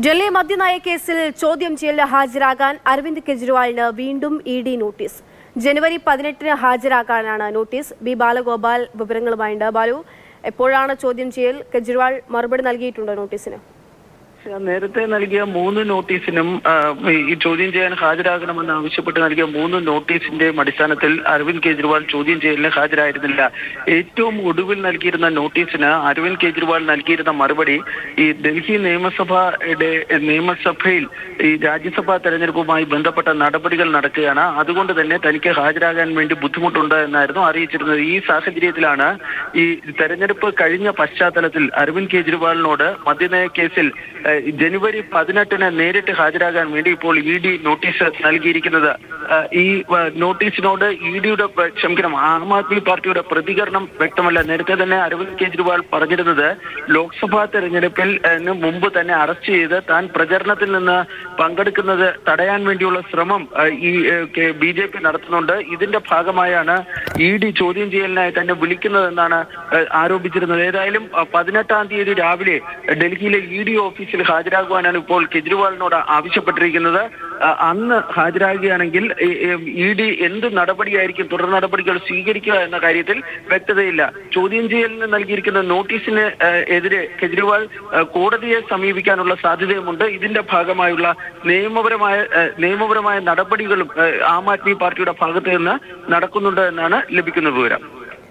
ഡൽഹി മദ്യനയ കേസിൽ ചോദ്യം ചെയ്യലിന് ഹാജരാകാൻ അരവിന്ദ് കെജ്രിവാളിന് വീണ്ടും ഇഡി നോട്ടീസ്. ജനുവരി 18-ന് ഹാജരാകാനാണ് നോട്ടീസ്. ബി ബാലഗോപാൽ വിവരങ്ങളുമായുണ്ട്. ബാലു, എപ്പോഴാണ് ചോദ്യം ചെയ്യൽ? കെജ്രിവാൾ മറുപടി നൽകിയിട്ടുണ്ടോ നോട്ടീസിന്? നേരത്തെ നൽകിയ 3 നോട്ടീസിനും ഈ ചോദ്യം ചെയ്യാൻ ഹാജരാകണമെന്ന് ആവശ്യപ്പെട്ട് നൽകിയ 3 നോട്ടീസിന്റെ അടിസ്ഥാനത്തിൽ അരവിന്ദ് കെജ്രിവാൾ ചോദ്യം ചെയ്യലിന് ഹാജരായിരുന്നില്ല. ഏറ്റവും ഒടുവിൽ നൽകിയിരുന്ന നോട്ടീസിന് അരവിന്ദ് കെജ്രിവാൾ നൽകിയിരുന്ന മറുപടി ഈ ഡൽഹി നിയമസഭയിൽ ഈ രാജ്യസഭാ തെരഞ്ഞെടുപ്പുമായി ബന്ധപ്പെട്ട നടപടികൾ നടക്കുകയാണ്, അതുകൊണ്ട് തന്നെ തനിക്ക് ഹാജരാകാൻ വേണ്ടി ബുദ്ധിമുട്ടുണ്ട് എന്നായിരുന്നു അറിയിച്ചിരുന്നത്. ഈ സാഹചര്യത്തിലാണ് ഈ തെരഞ്ഞെടുപ്പ് കഴിഞ്ഞ പശ്ചാത്തലത്തിൽ അരവിന്ദ് കെജ്രിവാളിനോട് മദ്യനയ കേസിൽ ജനുവരി 18-ന് നേരിട്ട് ഹാജരാകാൻ വേണ്ടി ഇപ്പോൾ ഇഡി നോട്ടീസ് നൽകിയിരിക്കുന്നത്. ഈ നോട്ടീസിനോട് ആം ആദ്മി പാർട്ടിയുടെ പ്രതികരണം വ്യക്തമല്ല. നേരത്തെ തന്നെ അരവിന്ദ് കെജ്രിവാൾ പറഞ്ഞിരുന്നത് ലോക്സഭാ തെരഞ്ഞെടുപ്പിൽ മുമ്പ് തന്നെ അറസ്റ്റ് ചെയ്ത് താൻ പ്രചരണത്തിൽ നിന്ന് പങ്കെടുക്കുന്നത് തടയാൻ വേണ്ടിയുള്ള ശ്രമം ഈ BJP നടത്തുന്നുണ്ട്. ഇതിന്റെ ഭാഗമായാണ് ഇഡി ചോദ്യം ചെയ്യലിനായി തന്നെ വിളിക്കുന്നതെന്നാണ് ആരോപിച്ചിരുന്നത്. ഏതായാലും 18-ാം തീയതി രാവിലെ ഡൽഹിയിലെ ഇഡി ഓഫീസിൽ ഹാജരാകുവാനാണ് ഇപ്പോൾ കെജ്രിവാളിനോട് ആവശ്യപ്പെട്ടിരിക്കുന്നത്. അന്ന് ഹാജരാകുകയാണെങ്കിൽ ഇഡി എന്ത് നടപടിയായിരിക്കും, തുടർ നടപടികൾ സ്വീകരിക്കുക എന്ന കാര്യത്തിൽ വ്യക്തതയില്ല. ചോദ്യം ചെയ്യലിന് നൽകിയിരിക്കുന്ന നോട്ടീസിന് എതിരെ കെജ്രിവാൾ കോടതിയെ സമീപിക്കാനുള്ള സാധ്യതയുമുണ്ട്. ഇതിന്റെ ഭാഗമായുള്ള നിയമപരമായ നടപടികളും ആം ആദ്മി പാർട്ടിയുടെ ഭാഗത്ത് നിന്ന് നടക്കുന്നുണ്ട് എന്നാണ് ലഭിക്കുന്ന വിവരം.